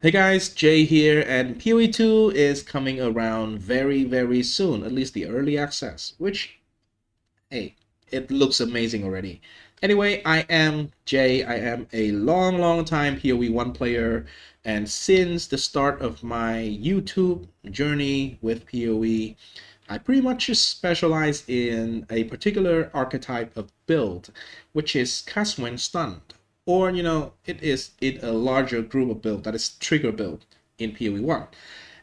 Hey guys, Jay here, and POE2 is coming around very soon, at least the early access, which, hey, it looks amazing already. Anyway, I am Jay, I am a long time POE1 player, and since the start of my YouTube journey with POE, I pretty much just specialize in a particular archetype of build, which is cast when stunned. Or, it is in a larger group of build that is trigger build in PoE1.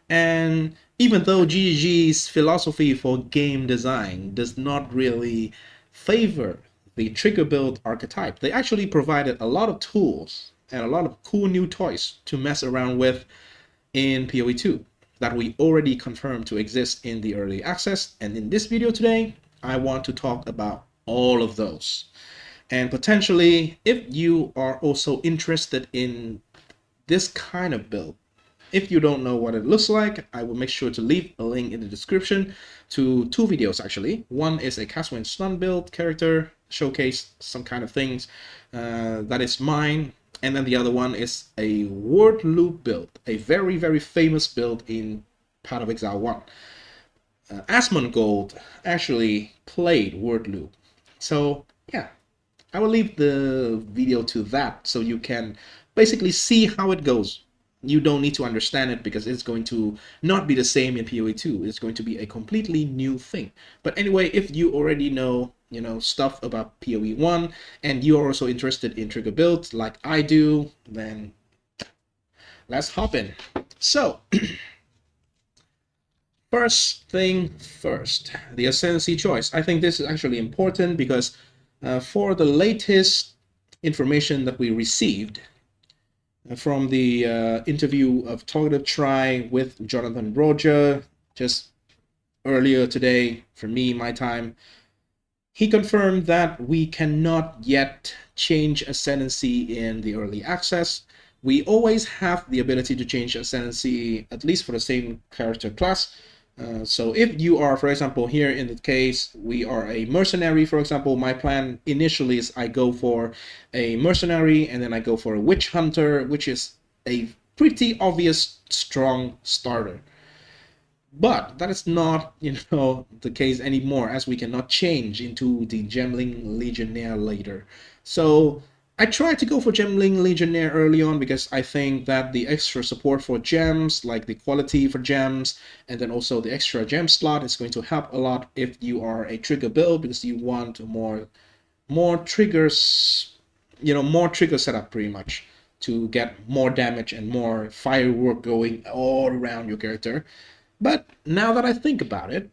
And even though GGG's philosophy for game design does not really favor the trigger build archetype, they actually provided a lot of tools and a lot of cool new toys to mess around with in PoE2 that we already confirmed to exist in the early access. And in this video today, I want to talk about all of those. And potentially, if you are also interested in this kind of build, if you don't know what it looks like, I will make sure to leave a link in the description to two videos actually. One is a cast when stun build character, showcase some kind of things. That is mine. And then the other one is a word loop build, a very famous build in Path of Exile 1. Asmongold actually played word loop. So yeah, I will leave the video to that so you can basically see how it goes. You don't need to understand it because it's going to not be the same in PoE2. It's going to be a completely new thing. But anyway, if you already know, stuff about PoE1 and you are also interested in trigger builds like I do, then let's hop in. So, first thing first, the ascendancy choice. I think this is actually important because for the latest information that we received from the interview of Targeted Try with Jonathan Roger just earlier today, for me, my time, he confirmed that we cannot yet change ascendancy in the early access. We always have the ability to change ascendancy, at least for the same character class. So if you are, for example, here in the case, we are a mercenary, for example, my plan initially is I go for a mercenary and then I go for a witch hunter, which is a pretty obvious strong starter. But that is not, the case anymore, as we cannot change into the Gemling Legionnaire later. So I tried to go for Gemling Legionnaire early on because I think that the extra support for gems, like the quality for gems, and then also the extra gem slot is going to help a lot if you are a trigger build because you want more triggers, more trigger setup pretty much to get more damage and more firework going all around your character. But now that I think about it,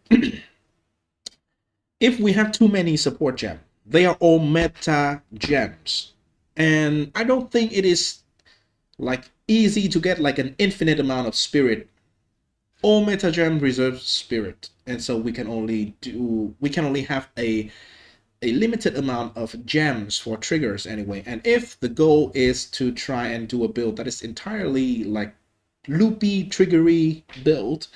if we have too many support gems, they are all meta gems. And I don't think it is like easy to get like an infinite amount of spirit. All meta gem reserve spirit. And so we can only have a limited amount of gems for triggers anyway. And if the goal is to try and do a build that is entirely like loopy, triggery build,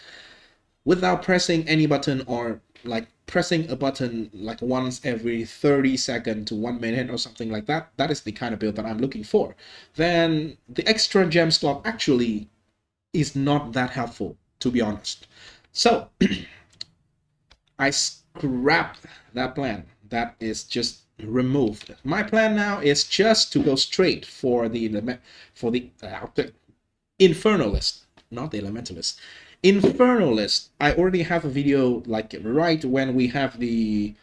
without pressing any button or like pressing a button like once every 30 seconds to 1 minute or something like that, that is the kind of build that I'm looking for, then the extra gem slot actually is not that helpful, to be honest. So I scrapped that plan. That is just removed. My plan now is just to go straight for the Infernalist, not the Elementalist. Infernalist, I already have a video like right when we have the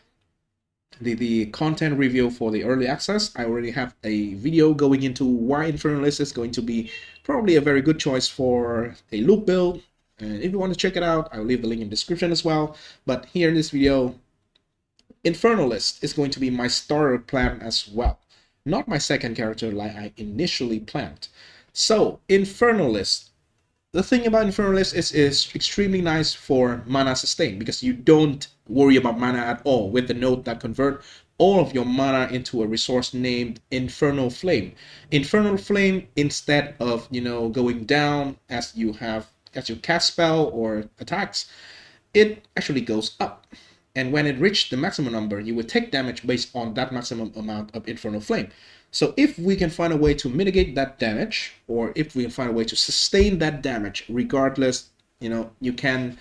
content review for the early access. I already have a video going into why Infernalist is going to be probably a very good choice for a loop build. And if you want to check it out, I'll leave the link in the description as well. But here in this video, Infernalist is going to be my starter plan as well, not my second character like I initially planned. So Infernalist, the thing about Infernalist is extremely nice for mana sustain because you don't worry about mana at all with the node that convert all of your mana into a resource named Infernal Flame. Infernal Flame, instead of going down as you cast spell or attacks, it actually goes up. And when it reached the maximum number, you would take damage based on that maximum amount of Infernal Flame. So if we can find a way to mitigate that damage, or if we can find a way to sustain that damage, regardless, you can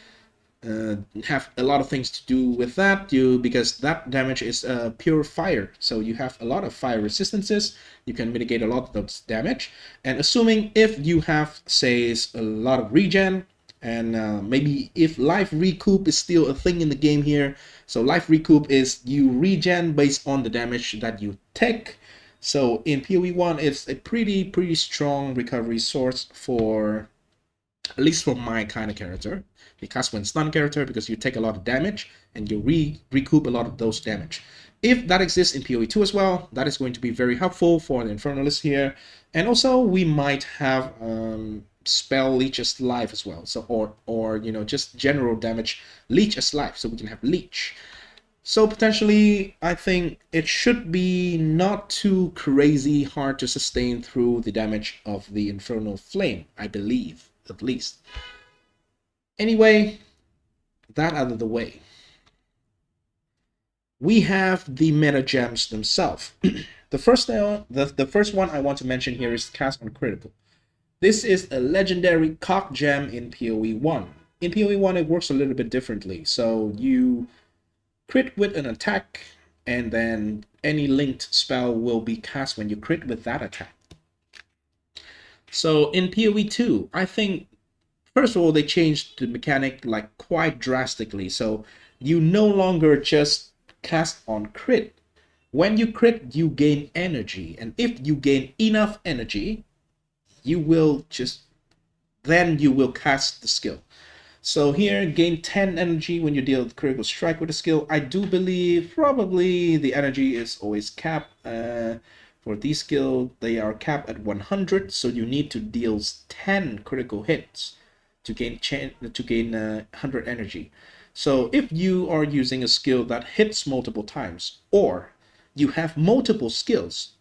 have a lot of things to do with that, because that damage is pure fire, so you have a lot of fire resistances. You can mitigate a lot of those damage, and assuming if you have, say, a lot of regen, and maybe if life recoup is still a thing in the game here. So life recoup is you regen based on the damage that you take. So in PoE1, it's a pretty strong recovery source for, at least for my kind of character, because when stun character, because you take a lot of damage and you recoup a lot of those damage. If that exists in PoE2 as well, that is going to be very helpful for the Infernalist here. And also we might have spell leech as life as well. So or just general damage leech as life. So we can have leech. So potentially, I think it should be not too crazy hard to sustain through the damage of the Infernal Flame, I believe, at least. Anyway, that out of the way. We have the meta gems themselves. The first one I want to mention here is Cast on Critical. This is a legendary cock gem in PoE1. In PoE1, it works a little bit differently. So you crit with an attack, and then any linked spell will be cast when you crit with that attack. So in PoE2, I think, first of all, they changed the mechanic like quite drastically. So you no longer just cast on crit. When you crit, you gain energy, and if you gain enough energy, you will cast the skill. So here, gain 10 energy when you deal with critical strike with a skill. I do believe probably the energy is always capped. For these skills, they are capped at 100, so you need to deal 10 critical hits to gain 100 energy. So if you are using a skill that hits multiple times, or you have multiple skills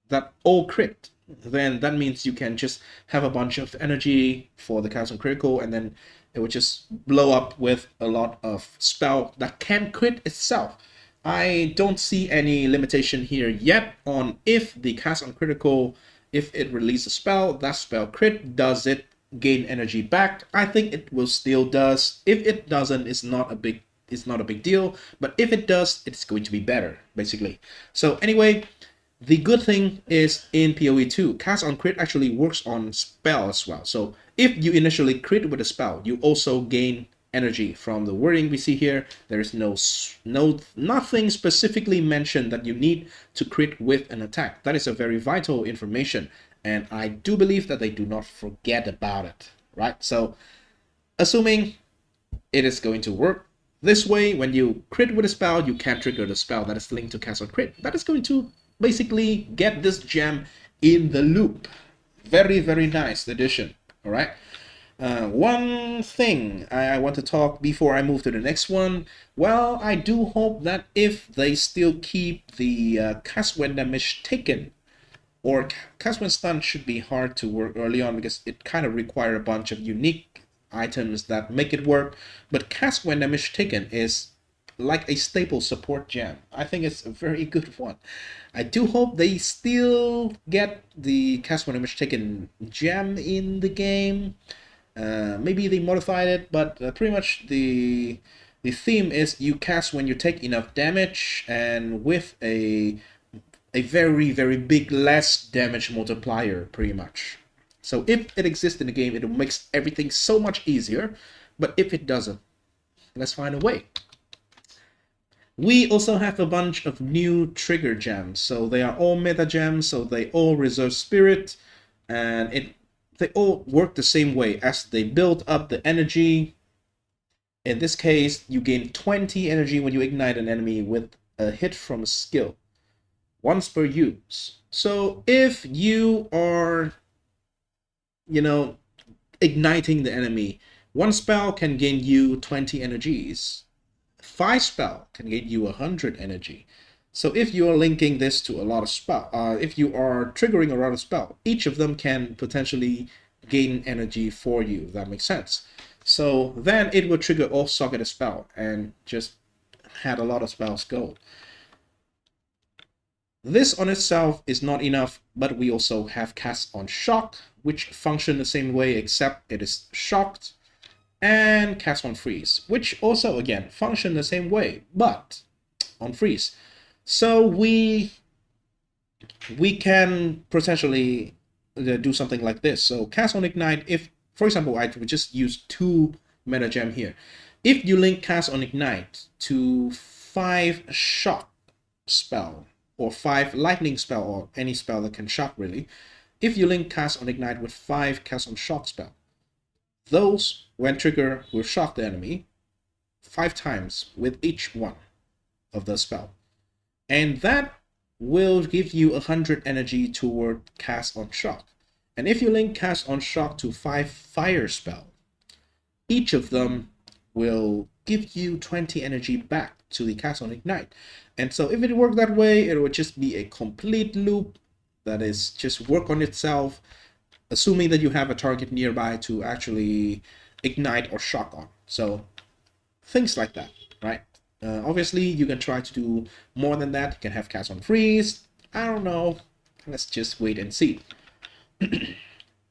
that all crit, then that means you can just have a bunch of energy for the cast on critical, and then it would just blow up with a lot of spell that can crit itself. I don't see any limitation here yet on if the cast on critical, if it releases a spell, that spell crit, does it gain energy back? I think it will still does. If it doesn't, it's not a big deal. But if it does, it's going to be better, basically. So anyway, the good thing is in PoE2, cast on crit actually works on spell as well. So if you initially crit with a spell, you also gain energy from the wording we see here. There is nothing specifically mentioned that you need to crit with an attack. That is a very vital information, and I do believe that they do not forget about it, right? So assuming it is going to work this way, when you crit with a spell, you can trigger the spell that is linked to cast on crit. That is going to basically get this gem in the loop. Very nice addition. All right. One thing I want to talk before I move to the next one. Well, I do hope that if they still keep the cast when damage taken, or cast when stun should be hard to work early on because it kind of requires a bunch of unique items that make it work. But cast when damage taken is like a staple support gem. I think it's a very good one. I do hope they still get the cast when damage taken gem in the game. Maybe they modified it, but pretty much the theme is you cast when you take enough damage, and with a very big less damage multiplier, pretty much. So if it exists in the game, it makes everything so much easier. But if it doesn't, let's find a way. We also have a bunch of new trigger gems. So they are all meta gems, so they all reserve spirit, and they all work the same way as they build up the energy. In this case, you gain 20 energy when you ignite an enemy with a hit from a skill, once per use. So if you are, igniting the enemy, one spell can gain you 20 energies. 5 spell can gain you 100 energy. So if you are linking this to a lot of spell, if you are triggering a lot of spell, each of them can potentially gain energy for you, if that makes sense. So then it will trigger off socket a spell and just had a lot of spells go. This on itself is not enough, but we also have cast on shock, which function the same way except it is shocked, and cast on freeze, which also again function the same way, but on freeze. So we can potentially do something like this. So cast on ignite, if for example I would just use 2 meta gem here. If you link cast on ignite to 5 shock spell or 5 lightning spell or any spell that can shock really, if you link cast on ignite with 5 cast on shock spell, those when trigger will shock the enemy 5 times with each one of the spell, and that will give you 100 energy toward cast on shock. And if you link cast on shock to 5 fire spell, each of them will give you 20 energy back to the cast on ignite. And so if it worked that way, it would just be a complete loop that is just work on itself, assuming that you have a target nearby to actually ignite or shock on. So things like that, right? Obviously, you can try to do more than that. You can have cast on freeze. I don't know. Let's just wait and see.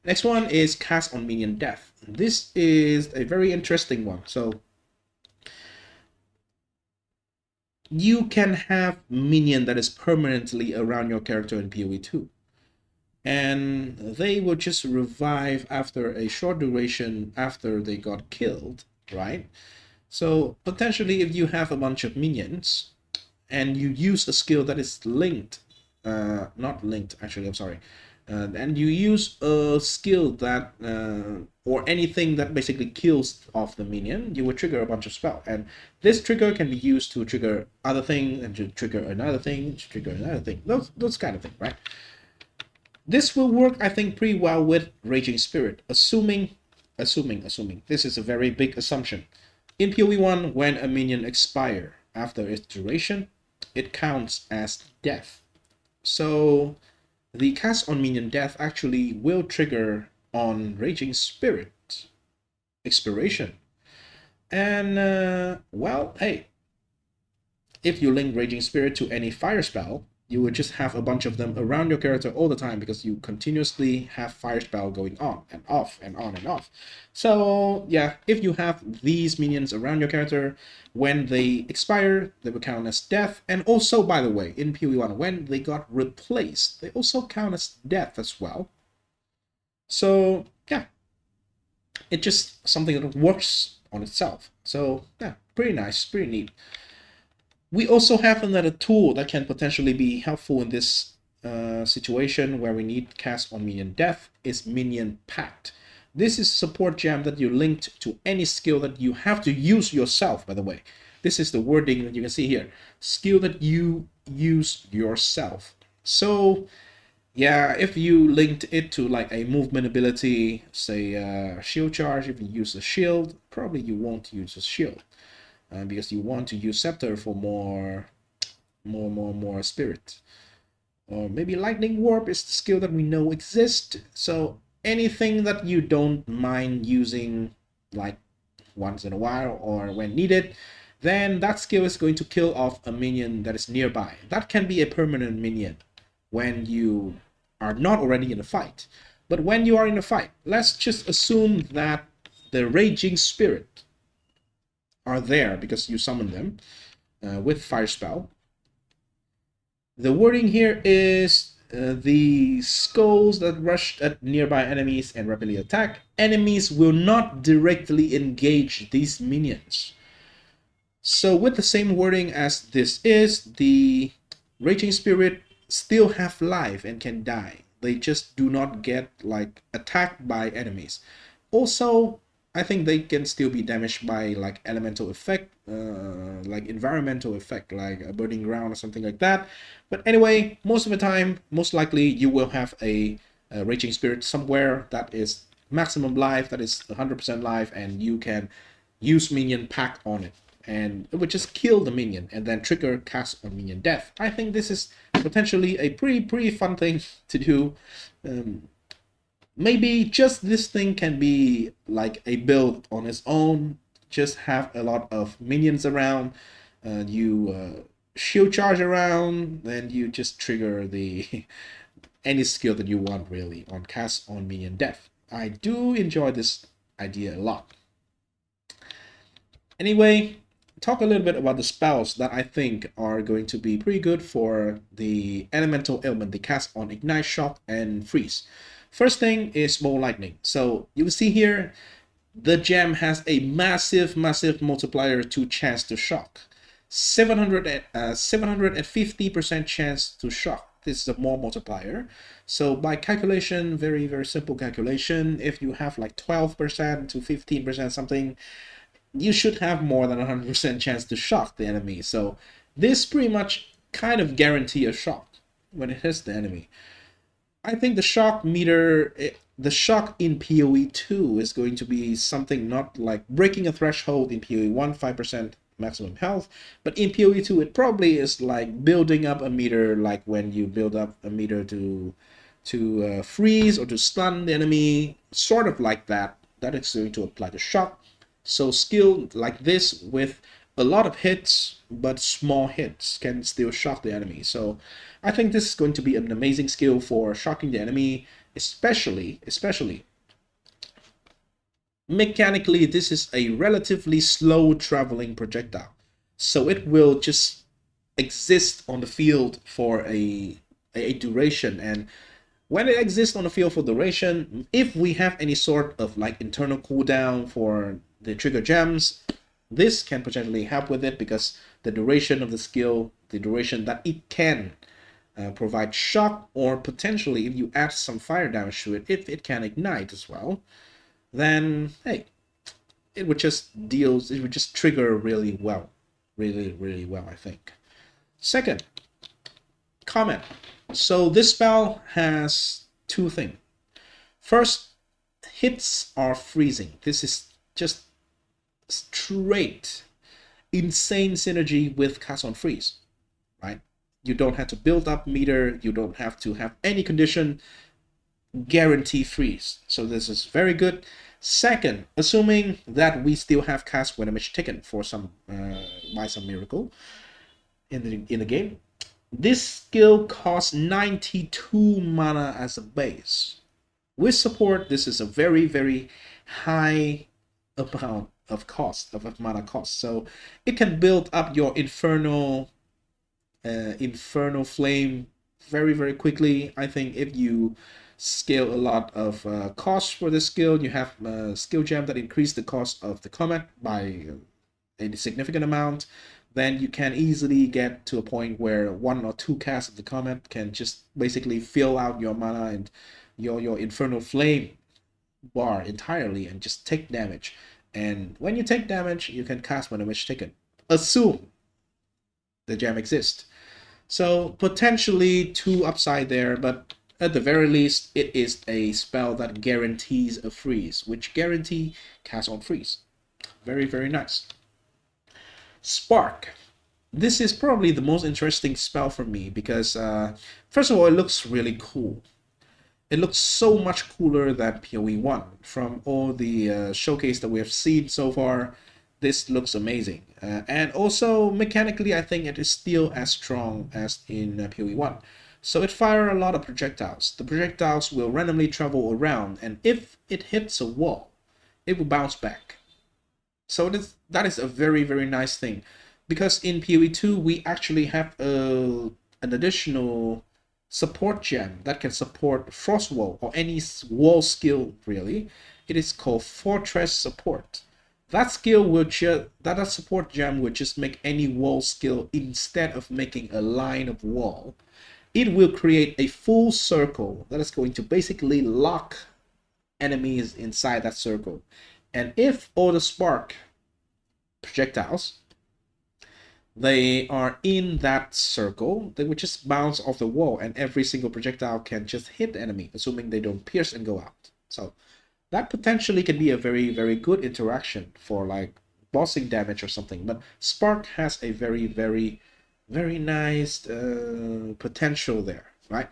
Next one is cast on minion death. This is a very interesting one. So you can have minion that is permanently around your character in POE2. And they will just revive after a short duration after they got killed, right? So potentially if you have a bunch of minions and you use a skill that is linked, not linked actually, I'm sorry, and you use a skill that, or anything that basically kills off the minion, you will trigger a bunch of spell. And this trigger can be used to trigger other thing, and to trigger another thing, to trigger another thing, those kind of things, right? This will work, I think, pretty well with Raging Spirit, assuming, this is a very big assumption. In POE1, when a minion expires after its duration, it counts as death. So the cast on minion death actually will trigger on Raging Spirit expiration. And, well, hey, if you link Raging Spirit to any fire spell, you would just have a bunch of them around your character all the time because you continuously have fire spell going on and off and on and off. So yeah, if you have these minions around your character, when they expire, they will count as death. And also, by the way, in POE1, when they got replaced, they also count as death as well. So yeah, it's just something that works on itself. So yeah, pretty nice, pretty neat. We also have another tool that can potentially be helpful in this situation where we need cast on minion death, is Minion Pact. This is support gem that you linked to any skill that you have to use yourself, by the way. This is the wording that you can see here. Skill that you use yourself. So yeah, if you linked it to like a movement ability, say shield charge, if you use a shield, probably you won't use a shield. Because you want to use scepter for more spirit. Or maybe lightning warp is the skill that we know exists. So anything that you don't mind using like once in a while or when needed, then that skill is going to kill off a minion that is nearby. That can be a permanent minion when you are not already in a fight. But when you are in a fight, let's just assume that the Raging Spirit are there because you summon them with fire spell. The wording here is the skulls that rush at nearby enemies and rapidly attack. Enemies will not directly engage these minions. So with the same wording as this is, the Raging Spirit still have life and can die. They just do not get like attacked by enemies. Also, I think they can still be damaged by like elemental effect, like environmental effect, like a burning ground or something like that. But anyway, most of the time, most likely you will have a Raging Spirit somewhere that is maximum life, that is 100% life, and you can use Minion Pact on it. And it would just kill the minion and then trigger cast on minion death. I think this is potentially a pretty fun thing to do. Maybe just this thing can be like a build on its own, just have a lot of minions around, You shield charge around, then you just trigger the any skill that you want really on cast on minion death. I do enjoy this idea a lot. Anyway, talk a little bit about the spells that I think are going to be pretty good for the elemental ailment they cast on Ignite, Shock, and Freeze. First thing is Ball Lightning. So you can see here, the gem has a massive multiplier to chance to shock. 750% chance to shock. This is a more multiplier. So by calculation, very simple calculation, if you have like 12% to 15% something, you should have more than 100% chance to shock the enemy. So this pretty much kind of guarantee a shock when it hits the enemy. I think the shock meter, the shock in POE2 is going to be something not like breaking a threshold in POE1, 5% maximum health, but in POE2 it probably is like building up a meter, like when you build up a meter to freeze or to stun the enemy, sort of like that. That is going to apply the shock. So skill like this with a lot of hits, but small hits can still shock the enemy. So I think this is going to be an amazing skill for shocking the enemy, especially mechanically, this is a relatively slow traveling projectile. So it will just exist on the field for a duration, and when it exists on the field for duration, if we have any sort of like internal cooldown for the trigger gems, this can potentially help with it, because the duration of the skill, the duration that it can provide shock, or potentially if you add some fire damage to it, if it can ignite as well, then hey, it would just trigger really well, really well, I think. Second, comment. So this spell has two things. First, hits are freezing. This is just straight insane synergy with cast on freeze, right? You don't have to build up meter, you don't have to have any condition, guarantee freeze. So this is very good. Second, assuming that we still have cast when damage taken for some by some miracle in the game, this skill costs 92 mana as a base. With support, this is a very high amount of cost, of mana cost. So it can build up your infernal flame very quickly. I think if you scale a lot of cost for this skill, you have a skill gem that increase the cost of the comet by a significant amount, then you can easily get to a point where one or two casts of the comet can just basically fill out your mana and your infernal flame bar entirely and just take damage. And when you take damage, you can cast when damage taken. Assume the gem exists. So potentially two upside there, but at the very least, it is a spell that guarantees a freeze, which guarantee cast on freeze. Very nice. Spark. This is probably the most interesting spell for me because, first of all, it looks really cool. It looks so much cooler than POE1. From all the showcase that we have seen so far, this looks amazing. And also, mechanically, I think it is still as strong as in POE1. So it fires a lot of projectiles. The projectiles will randomly travel around, and if it hits a wall, it will bounce back. So that is a very nice thing, because in POE2 we actually have an additional support gem that can support frost wall or any wall skill really. It is called Fortress Support. That skill will that support gem will just make any wall skill, instead of making a line of wall, it will create a full circle that is going to basically lock enemies inside that circle. And if all the spark projectiles, they are in that circle, they would just bounce off the wall, and every single projectile can just hit the enemy, assuming they don't pierce and go out. So that potentially can be a very good interaction for like bossing damage or something. But spark has a very nice potential there, right?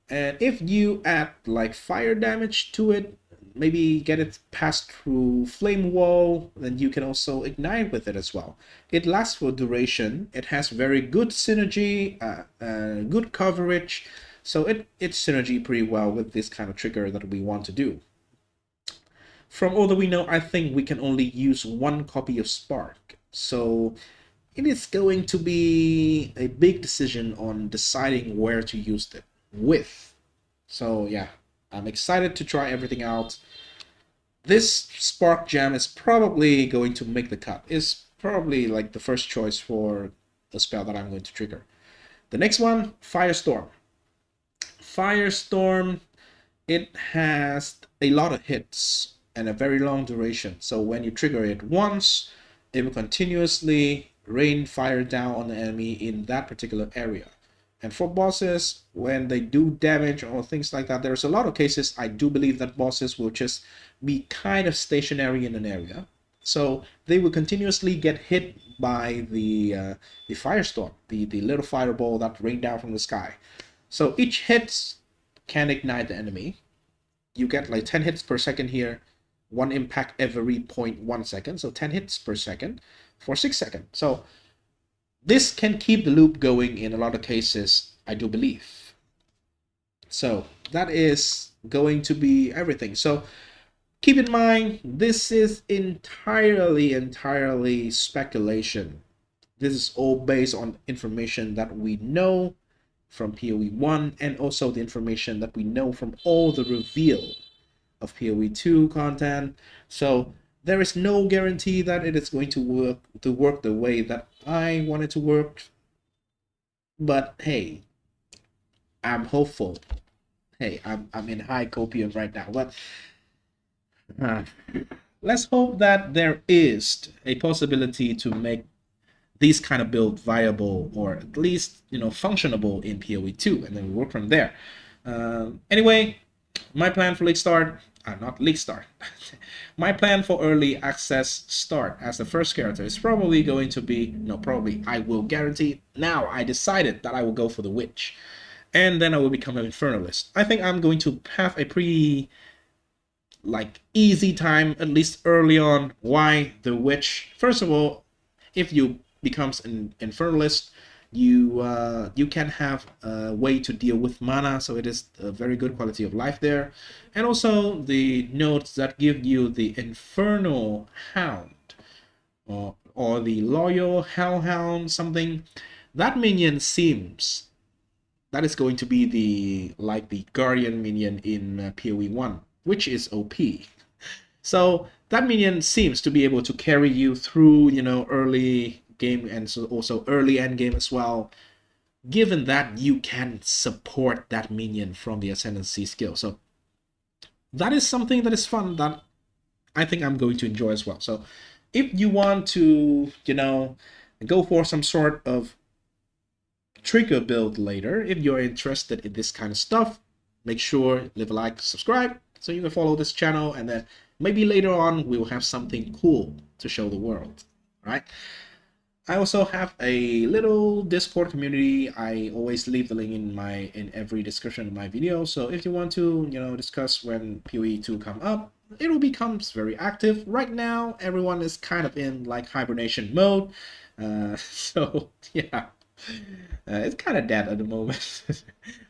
And if you add like fire damage to it, maybe get it passed through flame wall, then you can also ignite with it as well. It lasts for duration. It has very good synergy, good coverage, so it's synergy pretty well with this kind of trigger that we want to do. From all that we know, I think we can only use one copy of Spark, so it is going to be a big decision on deciding where to use it with. So yeah, I'm excited to try everything out. This Spark Gem is probably going to make the cut. It's probably like the first choice for the spell that I'm going to trigger. The next one, Firestorm. Firestorm, it has a lot of hits and a very long duration. So when you trigger it once, it will continuously rain fire down on the enemy in that particular area. And for bosses, when they do damage or things like that, there's a lot of cases I do believe that bosses will just be kind of stationary in an area. So they will continuously get hit by the firestorm, the little fireball that rain down from the sky. So each hit can ignite the enemy. You get like 10 hits per second here, one impact every 0.1 second, so 10 hits per second for 6 seconds. So this can keep the loop going in a lot of cases, I do believe. So that is going to be everything. So keep in mind, this is entirely speculation. This is all based on information that we know from POE1 and also the information that we know from all the reveal of POE2 content. So there is no guarantee that it is going to work the way that I want it to work. But hey, I'm hopeful. Hey, I'm in high copium right now. But let's hope that there is a possibility to make these kind of build viable, or at least functionable in POE2, and then we work from there. Anyway, my plan for League Start, not League Start, my plan for early access start as the first character is probably going to be, I will guarantee now, I decided that I will go for the Witch, and then I will become an Infernalist. I think I'm going to have a pretty easy time, at least early on. Why the Witch? First of all, if you becomes an Infernalist, you can have a way to deal with mana, so it is a very good quality of life there. And also the nodes that give you the Infernal Hound, or the Loyal Hellhound, something. That minion seems that is going to be the Guardian minion in PoE1, which is OP. So that minion seems to be able to carry you through, early game and so also early end game as well, given that you can support that minion from the Ascendancy skill. So that is something that is fun that I think I'm going to enjoy as well. So if you want to, go for some sort of trigger build later, if you're interested in this kind of stuff, make sure leave a like, subscribe, so you can follow this channel, and then maybe later on we will have something cool to show the world. Right? I also have a little Discord community. I always leave the link in every description of my video. So if you want to, discuss when PoE2 come up, it will become very active. Right now, everyone is kind of in hibernation mode. So yeah, it's kind of dead at the moment.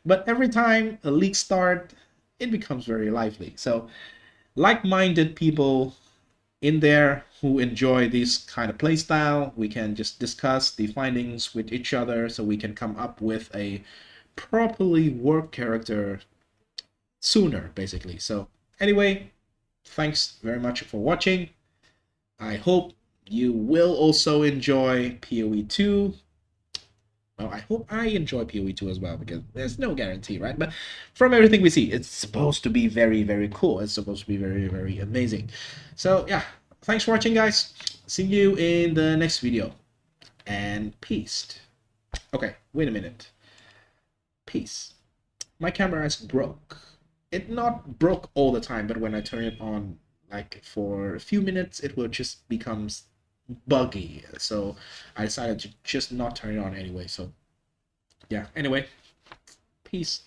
But every time a league start, it becomes very lively. So like-minded people in there who enjoy this kind of playstyle, we can just discuss the findings with each other so we can come up with a properly work character sooner, basically. So anyway, thanks very much for watching. I hope you will also enjoy PoE2. Well, I hope I enjoy PoE2 as well, because there's no guarantee, right? But from everything we see, it's supposed to be very, very cool. It's supposed to be very, very amazing. So yeah, thanks for watching, guys. See you in the next video. And peace. Okay, wait a minute. Peace. My camera is broke. It not broke all the time, but when I turn it on, for a few minutes, it will just becomes buggy. So I decided to just not turn it on anyway. So yeah, anyway, peace.